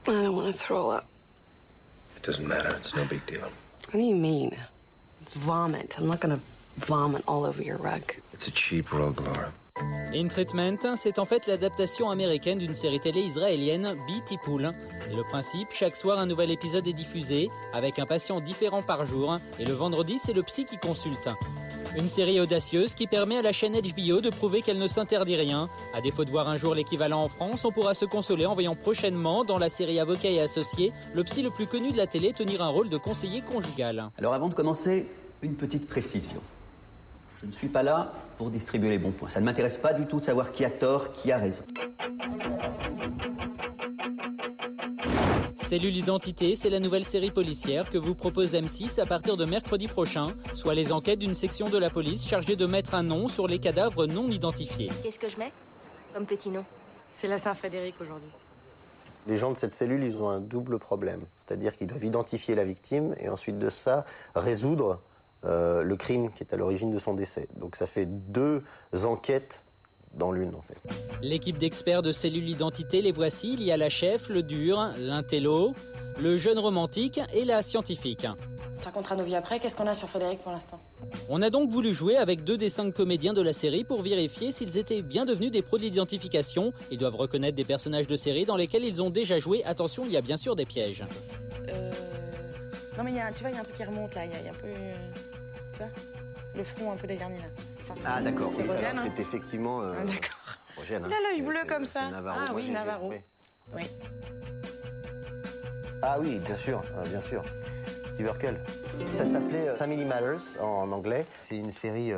I don't want to throw up. It doesn't matter. It's no big deal. What do you mean? It's vomit. I'm not going to vomit all over your rug. It's a cheap rug, Laura. In Treatment, c'est en fait l'adaptation américaine d'une série télé israélienne, Beautiful. Et le principe, chaque soir un nouvel épisode est diffusé, avec un patient différent par jour, et le vendredi c'est le psy qui consulte. Une série audacieuse qui permet à la chaîne HBO de prouver qu'elle ne s'interdit rien. À défaut de voir un jour l'équivalent en France, on pourra se consoler en voyant prochainement, dans la série Avocats et Associés, le psy le plus connu de la télé tenir un rôle de conseiller conjugal. Alors avant de commencer, une petite précision. Je ne suis pas là pour distribuer les bons points. Ça ne m'intéresse pas du tout de savoir qui a tort, qui a raison. Cellule Identité, c'est la nouvelle série policière que vous propose M6 à partir de mercredi prochain, soit les enquêtes d'une section de la police chargée de mettre un nom sur les cadavres non identifiés. Qu'est-ce que je mets comme petit nom? C'est la Saint-Frédéric aujourd'hui. Les gens de cette cellule, ils ont un double problème. C'est-à-dire qu'ils doivent identifier la victime et ensuite de ça, résoudre le crime qui est à l'origine de son décès. Donc ça fait 2 enquêtes dans l'une, en fait. L'équipe d'experts de Cellule Identité, les voici. Il y a la chef, le dur, l'intello, le jeune romantique et la scientifique. On se racontera nos vies après. Qu'est-ce qu'on a sur Frédéric pour l'instant? On a donc voulu jouer avec 2 des 5 comédiens de la série pour vérifier s'ils étaient bien devenus des pros de l'identification. Ils doivent reconnaître des personnages de série dans lesquels ils ont déjà joué. Attention, il y a bien sûr des pièges. Non mais tu vois, il y a un truc qui remonte là. Il y a un peu... tu vois, le front un peu dégarni là. Enfin, Ah d'accord, c'est Rogène, hein. c'est effectivement... D'accord. Rogène, Il a l'œil bleu comme ça. Navarro. Ah oui, Navarro. Oui. Ah oui, bien sûr, bien sûr. Steve Urkel. Ça s'appelait Family Matters en anglais. C'est une série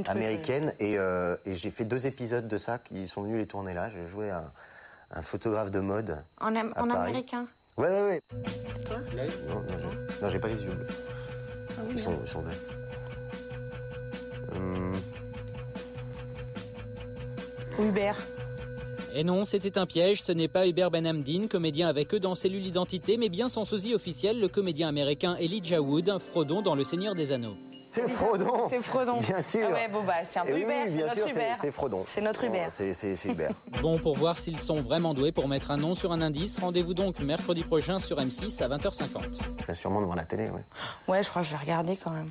américaine et j'ai fait 2 épisodes de ça qui sont venus les tourner là. J'ai joué un photographe de mode En américain. Ouais. C'est toi? Non, j'ai pas les yeux bleus. Ah oui, ils sont verts. Hubert. Et non, c'était un piège, ce n'est pas Hubert Benhamdin, comédien avec eux dans Cellule Identité, mais bien son sosie officiel, le comédien américain Elijah Wood, Frodon dans Le Seigneur des Anneaux. C'est Frodon. C'est Frodon. Bien sûr. Ah ouais, bon bah c'est un peu Hubert, oui, c'est bien notre sûr, Hubert. c'est Frodon. C'est notre Hubert. C'est Hubert. Bon, pour voir s'ils sont vraiment doués pour mettre un nom sur un indice, rendez-vous donc mercredi prochain sur M6 à 20h50. Très sûrement devant la télé, oui. Ouais, je crois que je vais regarder quand même.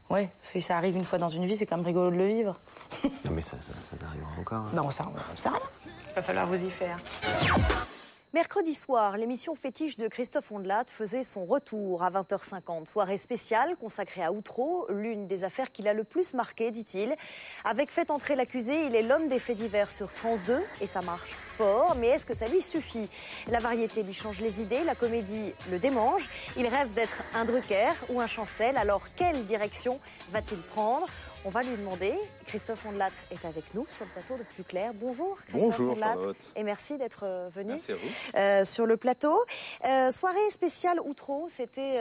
Ouais, si ça arrive une fois dans une vie, c'est quand même rigolo de le vivre. Non mais ça arrivera encore. Hein. Non, ça rien. Il va falloir vous y faire. Mercredi soir, l'émission Fétiche de Christophe Ondelat faisait son retour à 20h50. Soirée spéciale consacrée à Outreau, l'une des affaires qui l'a le plus marqué, dit-il. Avec Fait entrer l'accusé, il est l'homme des faits divers sur France 2 et ça marche fort. Mais est-ce que ça lui suffit? La variété lui change les idées, la comédie le démange. Il rêve d'être un Drucker ou un Chancel. Alors quelle direction va-t-il prendre? On va lui demander. Christophe Ondelat est avec nous sur le plateau de Plus Clair. Bonjour Christophe Ondelat. Charlotte. Et merci d'être venu Merci à vous. sur le plateau. Soirée spéciale Outreau, c'était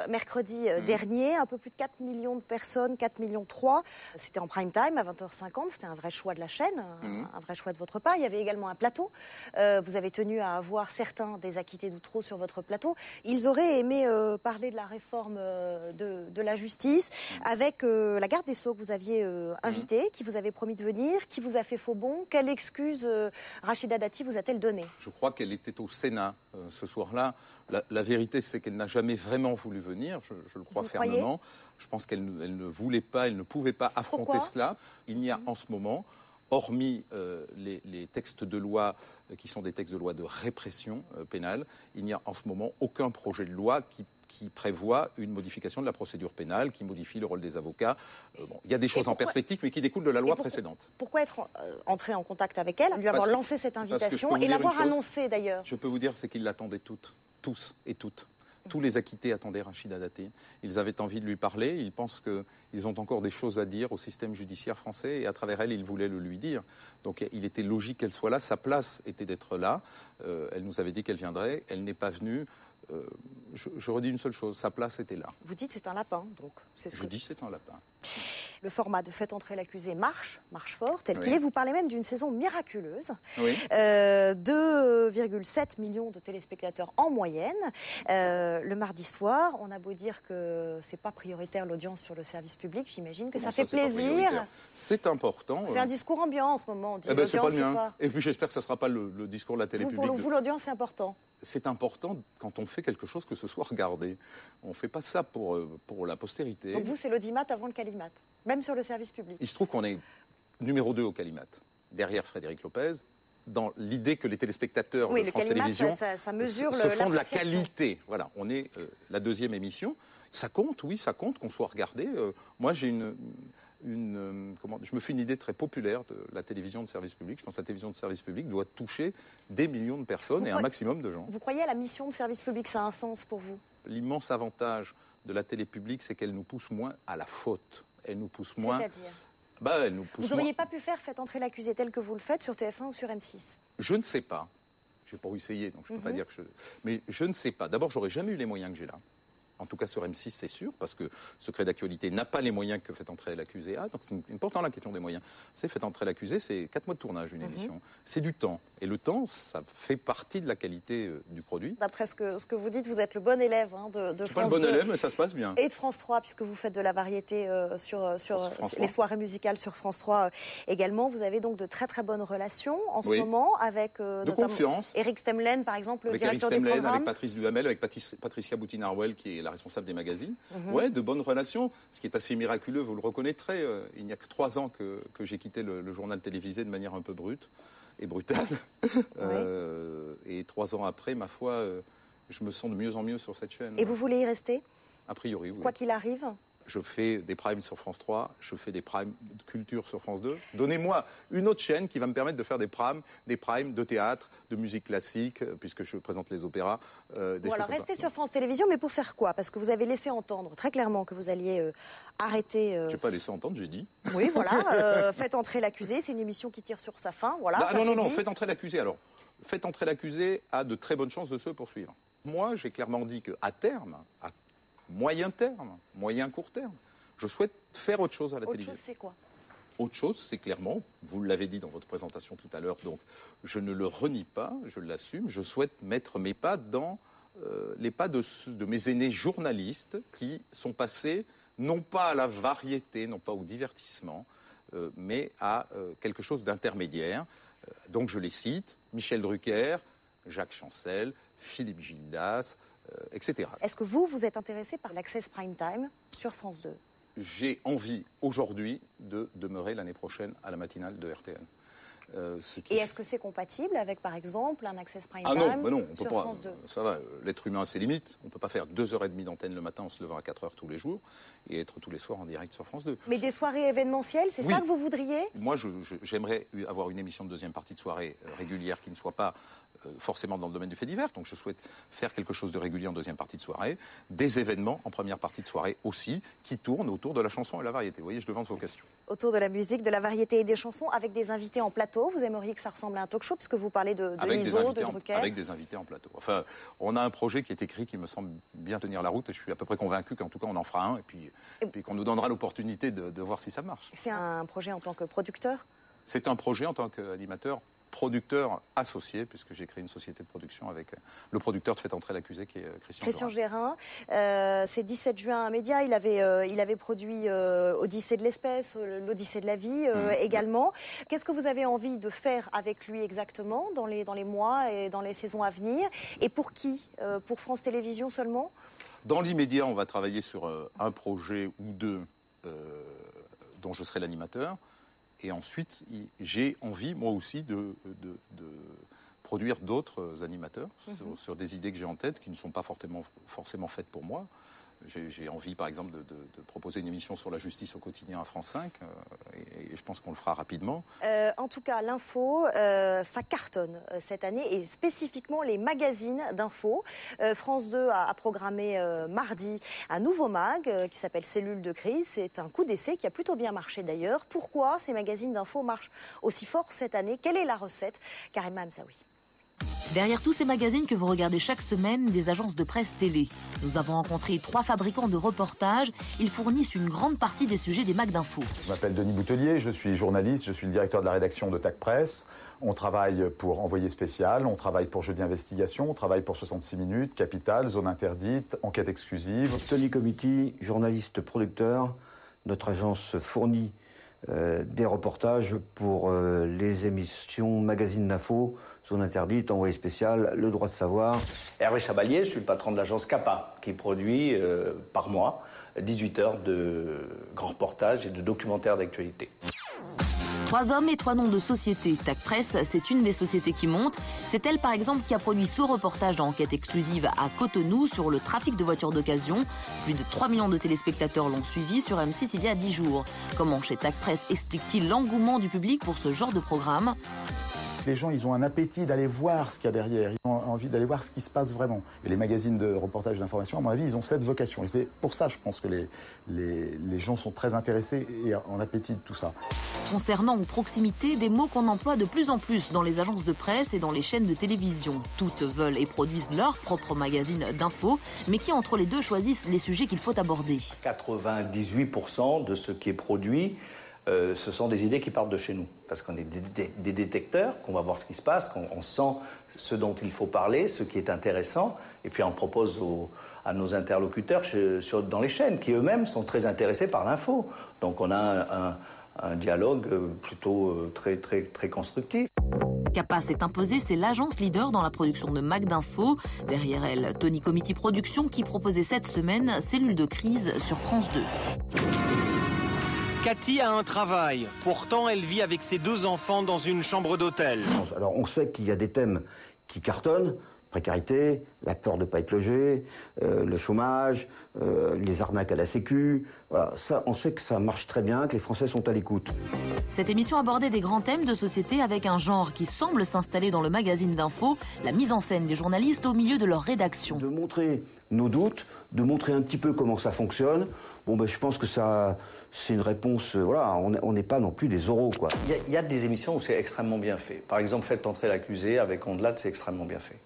mercredi dernier. Un peu plus de 4 millions de personnes, 4 millions 3. C'était en prime time à 20h50. C'était un vrai choix de la chaîne, un vrai choix de votre part. Il y avait également un plateau. Vous avez tenu à avoir certains des acquittés d'Outreau sur votre plateau. Ils auraient aimé parler de la réforme de la justice avec la garde des Sceaux que vous aviez invité, qui vous avait promis de venir, qui vous a fait faux bond. Quelle excuse Rachida Dati vous a-t-elle donnée? Je crois qu'elle était au Sénat ce soir-là. La vérité, c'est qu'elle n'a jamais vraiment voulu venir, je le crois fermement. Je pense qu'elle ne voulait pas, elle ne pouvait pas affronter cela. Il n'y a en ce moment, hormis les textes de loi qui sont des textes de loi de répression pénale, il n'y a en ce moment aucun projet de loi qui prévoit une modification de la procédure pénale, qui modifie le rôle des avocats. Il y a des choses en perspective, mais qui découlent de la loi précédente. Pourquoi être entré en contact avec elle, lui avoir lancé cette invitation et l'avoir annoncé d'ailleurs? Je peux vous dire, c'est qu'ils l'attendaient tous et toutes. Tous les acquittés attendaient Rachida Dati. Ils avaient envie de lui parler. Ils pensent qu'ils ont encore des choses à dire au système judiciaire français et à travers elle, ils voulaient le lui dire. Donc il était logique qu'elle soit là. Sa place était d'être là. Elle nous avait dit qu'elle viendrait. Elle n'est pas venue. Je redis une seule chose, sa place était là. Vous dites c'est un lapin, donc. Je dis c'est un lapin. Le format de Faites entrer l'accusé marche fort, tel qu'il est. Vous parlez même d'une saison miraculeuse. 2,7 millions de téléspectateurs en moyenne. Le mardi soir, on a beau dire que c'est pas prioritaire l'audience sur le service public, j'imagine que ça fait plaisir. C'est important. C'est un discours ambiant en ce moment. On dit c'est pas le mien. Et puis j'espère que ça ne sera pas le discours de la télé publique. Pour vous, l'audience, c'est important. C'est important quand on fait quelque chose que ce soit regardé. On ne fait pas ça pour la postérité. Donc vous, c'est l'audimat avant le calimat, même sur le service public. Il se trouve qu'on est numéro 2 au calimat, derrière Frédéric Lopez, dans l'idée que les téléspectateurs de France Télévisions ça mesure se font de la qualité. Voilà, on est la deuxième émission. Ça compte, oui, ça compte qu'on soit regardé. Moi, j'ai je me fais une idée très populaire de la télévision de service public. Je pense que la télévision de service public doit toucher des millions de personnes et un maximum de gens. Vous croyez à la mission de service public? Ça a un sens pour vous? L'immense avantage de la télé publique, c'est qu'elle nous pousse moins à la faute. Elle nous pousse moins... C'est-à-dire elle nous pousse Vous n'auriez pas pu faire Faites entrer l'accusé tel que vous le faites sur TF1 ou sur M6? Je ne sais pas. Je n'ai pas essayé, donc je ne peux pas dire que Mais je ne sais pas. D'abord, j'aurais jamais eu les moyens que j'ai là. En tout cas sur M6, c'est sûr, parce que Secret d'actualité n'a pas les moyens que Faites entrer l'accusé a. Donc c'est important la question des moyens. C'est Faites entrer l'accusé, c'est 4 mois de tournage, une émission. C'est du temps. Et le temps, ça fait partie de la qualité du produit. D'après ce que vous dites, vous êtes le bon élève de France 2. Pas le bon élève, mais ça se passe bien. Et de France 3, puisque vous faites de la variété sur les soirées musicales sur France 3 également. Vous avez donc de très très bonnes relations en ce moment avec notamment Éric Stemlen, par exemple, le directeur des programmes. Avec Patrice Duhamel, avec Patricia Boutine-Arwell, qui est la responsable des magazines. De bonnes relations. Ce qui est assez miraculeux, vous le reconnaîtrez. Il n'y a que 3 ans que j'ai quitté le journal télévisé de manière un peu brute et brutale. Et 3 ans après, ma foi, je me sens de mieux en mieux sur cette chaîne. Et vous voulez y rester? A priori, oui. Quoi qu'il arrive? Je fais des primes sur France 3, je fais des primes de culture sur France 2. Donnez-moi une autre chaîne qui va me permettre de faire des primes de théâtre, de musique classique, puisque je présente les opéras. Alors restez sur France Télévisions, mais pour faire quoi? Parce que vous avez laissé entendre très clairement que vous alliez arrêter... Je n'ai pas laissé entendre, j'ai dit. Oui, voilà. Faites entrer l'accusé, c'est une émission qui tire sur sa fin. Voilà, non, Faites entrer l'accusé. Alors, Faites entrer l'accusé a de très bonnes chances de se poursuivre. Moi, j'ai clairement dit qu'à terme, à moyen terme, moyen court terme, je souhaite faire autre chose à la télévision. Autre chose, c'est quoi? Autre chose, c'est clairement, vous l'avez dit dans votre présentation tout à l'heure, donc je ne le renie pas, je l'assume, je souhaite mettre mes pas dans les pas de mes aînés journalistes qui sont passés non pas à la variété, non pas au divertissement, mais à quelque chose d'intermédiaire. Donc je les cite, Michel Drucker, Jacques Chancel, Philippe Gildas, etc. Est-ce que vous êtes intéressé par l'Access Prime Time sur France 2? J'ai envie aujourd'hui de demeurer l'année prochaine à la matinale de RTL. Et est-ce que c'est compatible avec, par exemple, un Access Prime Time non, on peut sur pas, France 2? Ça va, l'être humain a ses limites. On ne peut pas faire 2h30 d'antenne le matin en se levant à 4h tous les jours et être tous les soirs en direct sur France 2. Mais des soirées événementielles, c'est ça que vous voudriez? Moi, j'aimerais avoir une émission de deuxième partie de soirée régulière qui ne soit pas forcément dans le domaine du fait divers. Donc je souhaite faire quelque chose de régulier en deuxième partie de soirée. Des événements en première partie de soirée aussi qui tournent autour de la chanson et la variété. Vous voyez, je devance vos questions. Autour de la musique, de la variété et des chansons, avec des invités en plateau. Vous aimeriez que ça ressemble à un talk show, puisque vous parlez de Liso, de Drucker. Avec des invités en plateau. Enfin, on a un projet qui est écrit qui me semble bien tenir la route et je suis à peu près convaincu qu'en tout cas on en fera un et puis qu'on nous donnera l'opportunité de voir si ça marche. C'est un projet en tant que producteur? C'est un projet en tant qu'animateur, producteur associé, puisque j'ai créé une société de production avec le producteur de Faites entrer l'accusé qui est Christian Gérin. C'est 17 juin à Média. Il avait produit Odyssée de l'espèce, l'Odyssée de la vie également. Qu'est-ce que vous avez envie de faire avec lui exactement dans les mois et dans les saisons à venir? Et pour qui? Pour France Télévisions seulement? Dans l'immédiat, on va travailler sur un projet ou deux dont je serai l'animateur. Et ensuite, j'ai envie, moi aussi, de produire d'autres animateurs sur des idées que j'ai en tête, qui ne sont pas forcément faites pour moi. J'ai envie, par exemple, de proposer une émission sur la justice au quotidien à France 5, et je pense qu'on le fera rapidement. En tout cas, l'info, ça cartonne cette année, et spécifiquement les magazines d'info. France 2 a programmé mardi un nouveau mag qui s'appelle Cellule de crise. C'est un coup d'essai qui a plutôt bien marché d'ailleurs. Pourquoi ces magazines d'info marchent aussi fort cette année? Quelle est la recette? Karima Hamsaoui. Derrière tous ces magazines que vous regardez chaque semaine, des agences de presse télé. Nous avons rencontré 3 fabricants de reportages. Ils fournissent une grande partie des sujets des mags d'info. Je m'appelle Denis Boutelier, je suis journaliste, je suis le directeur de la rédaction de TAC Presse. On travaille pour Envoyé spécial, on travaille pour Jeudi Investigation, on travaille pour 66 minutes, Capital, Zone interdite, Enquête exclusive. Tony Comiti, journaliste producteur. Notre agence fournit des reportages pour les émissions magazines d'info, Zone interdite, Envoyé spécial, Le droit de savoir. Hervé Chabalier, je suis le patron de l'agence CAPA, qui produit par mois 18 heures de grands reportages et de documentaires d'actualité. 3 hommes et 3 noms de sociétés. TAC Presse, c'est une des sociétés qui monte. C'est elle, par exemple, qui a produit ce reportage d'enquête exclusive à Cotonou sur le trafic de voitures d'occasion. Plus de 3 millions de téléspectateurs l'ont suivi sur M6 il y a 10 jours. Comment chez TAC Presse explique-t-il l'engouement du public pour ce genre de programme ? Les gens, ils ont un appétit d'aller voir ce qu'il y a derrière. Ils ont envie d'aller voir ce qui se passe vraiment. Et les magazines de reportage d'information, à mon avis, ils ont cette vocation. Et c'est pour ça, je pense que les gens sont très intéressés et en appétit de tout ça. Concernant ou proximité, des mots qu'on emploie de plus en plus dans les agences de presse et dans les chaînes de télévision. Toutes veulent et produisent leur propre magazine d'info, mais qui entre les deux choisissent les sujets qu'il faut aborder. 98% de ce qui est produit, ce sont des idées qui partent de chez nous. Parce qu'on est des détecteurs, qu'on va voir ce qui se passe, qu'on sent ce dont il faut parler, ce qui est intéressant, et puis on propose à nos interlocuteurs dans les chaînes, qui eux-mêmes sont très intéressés par l'info. Donc on a un dialogue plutôt très constructif. CAPA s'est imposée, c'est l'agence leader dans la production de mag d'info. Derrière elle, Tony Comiti Productions qui proposait cette semaine Cellule de crise sur France 2. Cathy a un travail. Pourtant, elle vit avec ses 2 enfants dans une chambre d'hôtel. Alors on sait qu'il y a des thèmes qui cartonnent. Précarité, la peur de ne pas être logé, le chômage, les arnaques à la sécu. Voilà, ça, on sait que ça marche très bien, que les Français sont à l'écoute. Cette émission abordait des grands thèmes de société avec un genre qui semble s'installer dans le magazine d'info, la mise en scène des journalistes au milieu de leur rédaction. De montrer nos doutes, de montrer un petit peu comment ça fonctionne. Je pense que ça... C'est une réponse, voilà, on n'est pas non plus des oraux, quoi. Il y a des émissions où c'est extrêmement bien fait. Par exemple, Faites entrer l'accusé avec Ondelat, c'est extrêmement bien fait.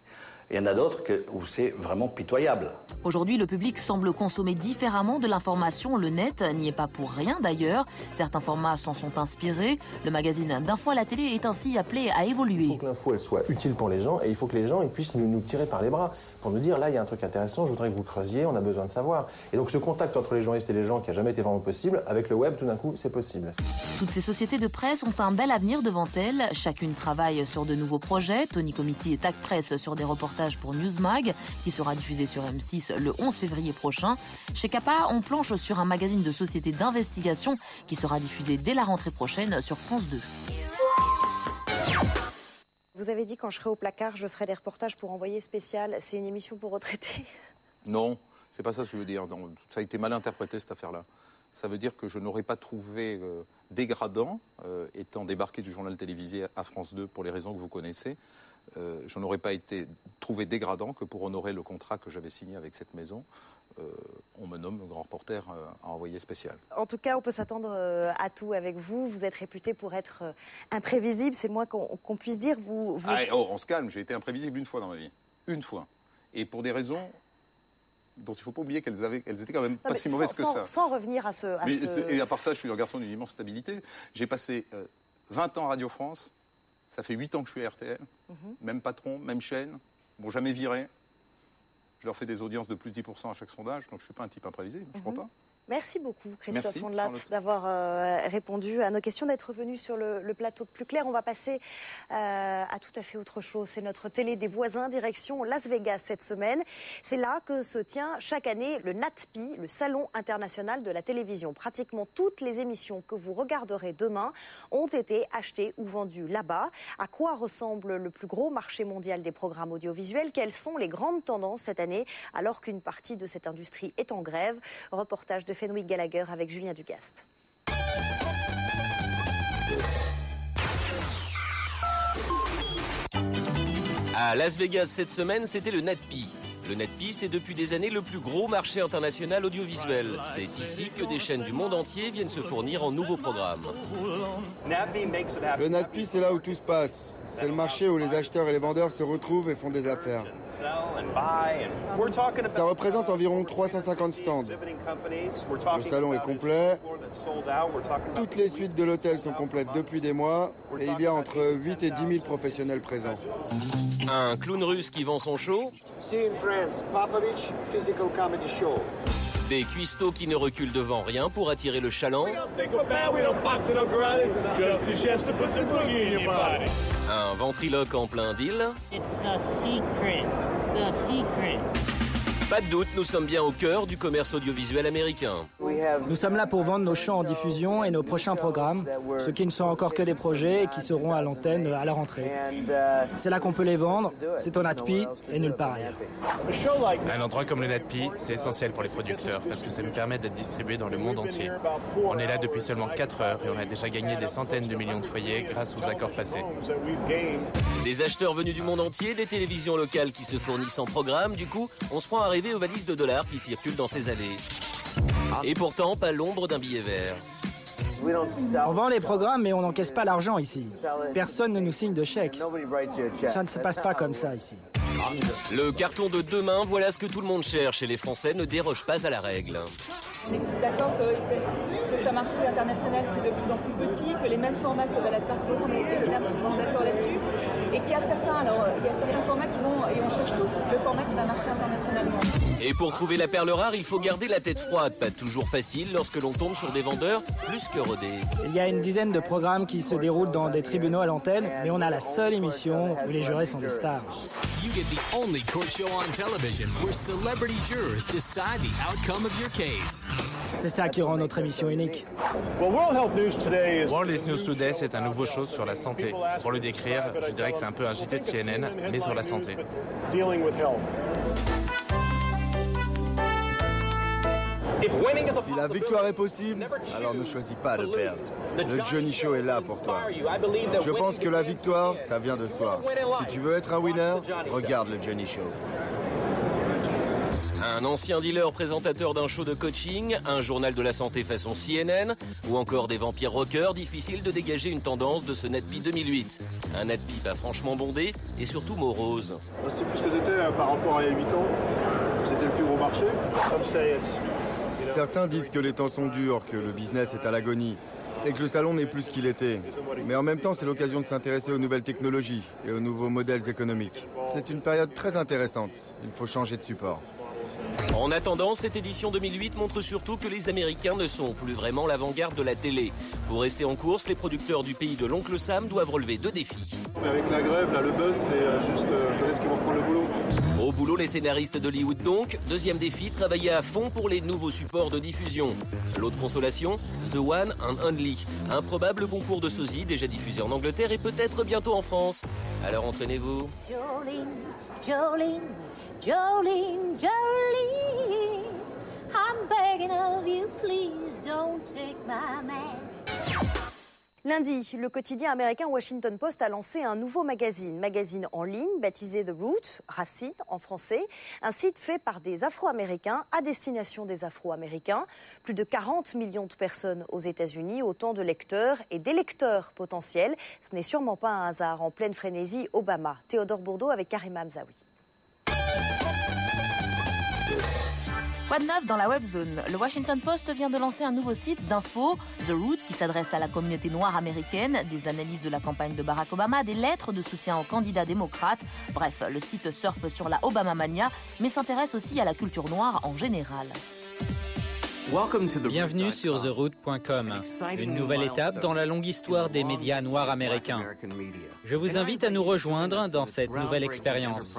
Il y en a d'autres où c'est vraiment pitoyable. Aujourd'hui, le public semble consommer différemment de l'information. Le net n'y est pas pour rien d'ailleurs. Certains formats s'en sont inspirés. Le magazine d'info à la télé est ainsi appelé à évoluer. Il faut que l'info elle soit utile pour les gens et il faut que les gens puissent nous tirer par les bras pour nous dire là il y a un truc intéressant, je voudrais que vous creusiez, on a besoin de savoir. Et donc ce contact entre les journalistes et les gens qui n'a jamais été vraiment possible, avec le web tout d'un coup c'est possible. Toutes ces sociétés de presse ont un bel avenir devant elles. Chacune travaille sur de nouveaux projets. Tony Comiti et TAC Presse sur des reportages pour Newsmag, qui sera diffusé sur M6 le 11 février prochain. Chez CAPA, on planche sur un magazine de société d'investigation qui sera diffusé dès la rentrée prochaine sur France 2. Vous avez dit quand je serai au placard, je ferai des reportages pour Envoyé spécial. C'est une émission pour retraités? Non, c'est pas ça que je veux dire. Ça a été mal interprété cette affaire-là. Ça veut dire que je n'aurais pas trouvé dégradant, étant débarqué du journal télévisé à France 2 pour les raisons que vous connaissez, je n'aurais pas été trouvé dégradant que pour honorer le contrat que j'avais signé avec cette maison, on me nomme grand reporter à Envoyé spécial. En tout cas, on peut s'attendre à tout avec vous. Vous êtes réputé pour être imprévisible, c'est le moins qu'on puisse dire. On se calme, j'ai été imprévisible une fois dans ma vie. Une fois. Et pour des raisons dont il ne faut pas oublier qu'elles étaient quand même pas si mauvaises que ça. Sans revenir à ce... Et à part ça, je suis un garçon d'une immense stabilité. J'ai passé 20 ans à Radio France. Ça fait 8 ans que je suis à RTL. Même patron, même chaîne. Bon, jamais viré. Je leur fais des audiences de plus de 10% à chaque sondage. Donc je ne suis pas un type imprévisible, je ne crois pas. Merci beaucoup, Christophe Ondelat, d'avoir répondu à nos questions, d'être venu sur le plateau de Plus Clair. On va passer à tout à fait autre chose. C'est notre télé des voisins, direction Las Vegas cette semaine. C'est là que se tient chaque année le NATPI, le Salon international de la télévision. Pratiquement toutes les émissions que vous regarderez demain ont été achetées ou vendues là-bas. À quoi ressemble le plus gros marché mondial des programmes audiovisuels? Quelles sont les grandes tendances cette année alors qu'une partie de cette industrie est en grève? Reportage de Fenwick Gallagher avec Julien Dugast. À Las Vegas cette semaine, c'était le NATPI. Le NATPI, c'est depuis des années le plus gros marché international audiovisuel. C'est ici que des chaînes du monde entier viennent se fournir en nouveaux programmes. Le NATPI, c'est là où tout se passe. C'est le marché où les acheteurs et les vendeurs se retrouvent et font des affaires. Ça représente environ 350 stands. Le salon est complet. Toutes les suites de l'hôtel sont complètes depuis des mois et il y a entre 8 et 10 000 professionnels présents. Un clown russe qui vend son show. Des cuistots qui ne reculent devant rien pour attirer le chaland. Un ventriloque en plein deal. Pas de doute, nous sommes bien au cœur du commerce audiovisuel américain. Nous sommes là pour vendre nos shows en diffusion et nos prochains programmes, ceux qui ne sont encore que des projets et qui seront à l'antenne à la rentrée. C'est là qu'on peut les vendre, c'est au NATPI et nulle part ailleurs. Un endroit comme le NATPI, c'est essentiel pour les producteurs parce que ça nous permet d'être distribués dans le monde entier. On est là depuis seulement 4 heures et on a déjà gagné des centaines de millions de foyers grâce aux accords passés. Des acheteurs venus du monde entier, des télévisions locales qui se fournissent en programme, du coup, on se prend à rêver aux valises de dollars qui circulent dans ces allées. Et pourtant, pas l'ombre d'un billet vert. On vend les programmes, mais on n'encaisse pas l'argent ici. Personne ne nous signe de chèque. Ça ne se passe pas comme ça ici. Le carton de demain, voilà ce que tout le monde cherche et les Français ne dérogent pas à la règle. On est tous d'accord que c'est un marché international qui est de plus en plus petit, que les mêmes formats se baladent partout, on est évidemment d'accord là-dessus. Et qu'il y a certains formats qui vont, et on cherche tous le format qui va marcher internationalement. Et pour trouver la perle rare, il faut garder la tête froide. Pas toujours facile lorsque l'on tombe sur des vendeurs plus que rodés. Il y a une dizaine de programmes qui se déroulent dans des tribunaux à l'antenne, mais on a la seule émission où les jurés sont des stars. You get the only court show on television where celebrity jurors decide the outcome of your case. C'est ça qui rend notre émission unique. World Health News Today, c'est un nouveau show sur la santé. Pour le décrire, je dirais que c'est un peu un JT de CNN, mais sur la santé. Si la victoire est possible, alors ne choisis pas de perdre. Le Johnny Show est là pour toi. Je pense que la victoire, ça vient de soi. Si tu veux être un winner, regarde le Johnny Show. Un ancien dealer présentateur d'un show de coaching, un journal de la santé façon CNN, ou encore des vampires rockers, difficile de dégager une tendance de ce NATPI 2008. Un NATPI pas franchement bondé et surtout morose. C'est plus ce que c'était par rapport à il y a 8 ans. C'était le plus gros marché. Certains disent que les temps sont durs, que le business est à l'agonie, et que le salon n'est plus ce qu'il était. Mais en même temps, c'est l'occasion de s'intéresser aux nouvelles technologies et aux nouveaux modèles économiques. C'est une période très intéressante. Il faut changer de support. En attendant, cette édition 2008 montre surtout que les Américains ne sont plus vraiment l'avant-garde de la télé. Pour rester en course, les producteurs du pays de l'Oncle Sam doivent relever 2 défis. Avec la grève, là, le buzz, c'est juste est-ce qu'ils vont prendre le boulot. Au boulot, les scénaristes d'Hollywood donc. Deuxième défi, travailler à fond pour les nouveaux supports de diffusion. L'autre consolation, The One and Only. Un probable concours de sosie déjà diffusé en Angleterre et peut-être bientôt en France. Alors entraînez-vous. Jolene, Jolene. Jolene, Jolene, I'm begging of you, please don't take my man. Lundi, le quotidien américain Washington Post a lancé un nouveau magazine en ligne baptisé The Root, Racine en français, un site fait par des Afro-Américains à destination des Afro-Américains. Plus de 40 millions de personnes aux États-Unis, autant de lecteurs et d'électeurs potentiels. Ce n'est sûrement pas un hasard. En pleine frénésie, Obama. Théodore Bourdeau avec Karima Hamzaoui. Quoi de neuf dans la webzone? Le Washington Post vient de lancer un nouveau site d'info, The Root, qui s'adresse à la communauté noire américaine, des analyses de la campagne de Barack Obama, des lettres de soutien aux candidats démocrates. Bref, le site surfe sur la Obama Mania, mais s'intéresse aussi à la culture noire en général. Bienvenue sur TheRoot.com, une nouvelle étape dans la longue histoire des médias noirs américains. Je vous invite à nous rejoindre dans cette nouvelle expérience.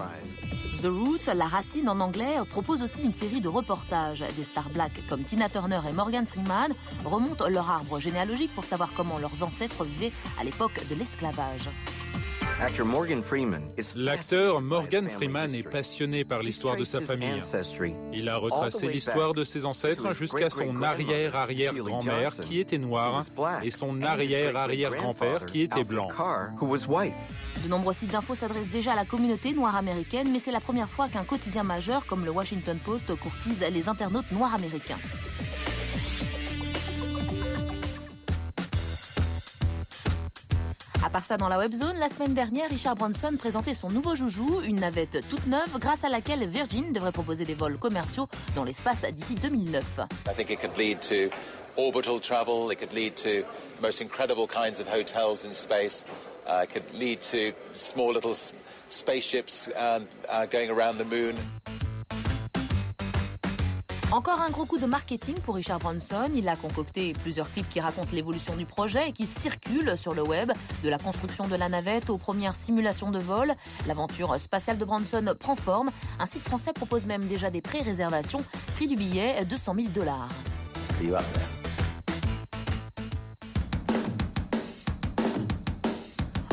The Roots, la racine en anglais, propose aussi une série de reportages. Des stars black comme Tina Turner et Morgan Freeman remontent leur arbre généalogique pour savoir comment leurs ancêtres vivaient à l'époque de l'esclavage. L'acteur Morgan Freeman est passionné par l'histoire de sa famille. Il a retracé l'histoire de ses ancêtres jusqu'à son arrière-arrière-grand-mère qui était noire et son arrière-arrière-grand-père qui était blanc. De nombreux sites d'infos s'adressent déjà à la communauté noire américaine, mais c'est la première fois qu'un quotidien majeur comme le Washington Post courtise les internautes noirs américains. À part ça, dans la webzone, la semaine dernière, Richard Branson présentait son nouveau joujou, une navette toute neuve grâce à laquelle Virgin devrait proposer des vols commerciaux dans l'espace d'ici 2009. I think it could lead to orbital travel, it could lead to the most incredible kinds of hotels in space, it could lead to small little spaceships going around the moon. Encore un gros coup de marketing pour Richard Branson. Il a concocté plusieurs clips qui racontent l'évolution du projet et qui circulent sur le web. De la construction de la navette aux premières simulations de vol, l'aventure spatiale de Branson prend forme. Un site français propose même déjà des pré-réservations. Prix du billet, $200 000. See you out there.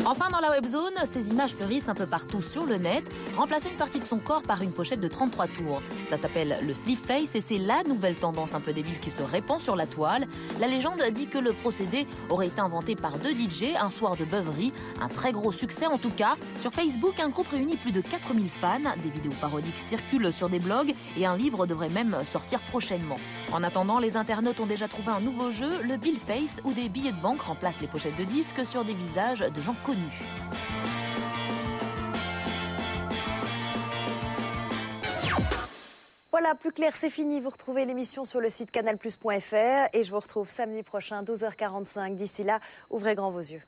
Enfin, dans la webzone, ces images fleurissent un peu partout sur le net. Remplacer une partie de son corps par une pochette de 33 tours. Ça s'appelle le sleeve face et c'est la nouvelle tendance un peu débile qui se répand sur la toile. La légende dit que le procédé aurait été inventé par 2 DJ un soir de beuverie. Un très gros succès en tout cas. Sur Facebook, un groupe réunit plus de 4000 fans. Des vidéos parodiques circulent sur des blogs et un livre devrait même sortir prochainement. En attendant, les internautes ont déjà trouvé un nouveau jeu, le Bill Face, où des billets de banque remplacent les pochettes de disques sur des visages de gens connus. Voilà, plus clair, c'est fini. Vous retrouvez l'émission sur le site canalplus.fr et je vous retrouve samedi prochain, 12h45. D'ici là, ouvrez grand vos yeux.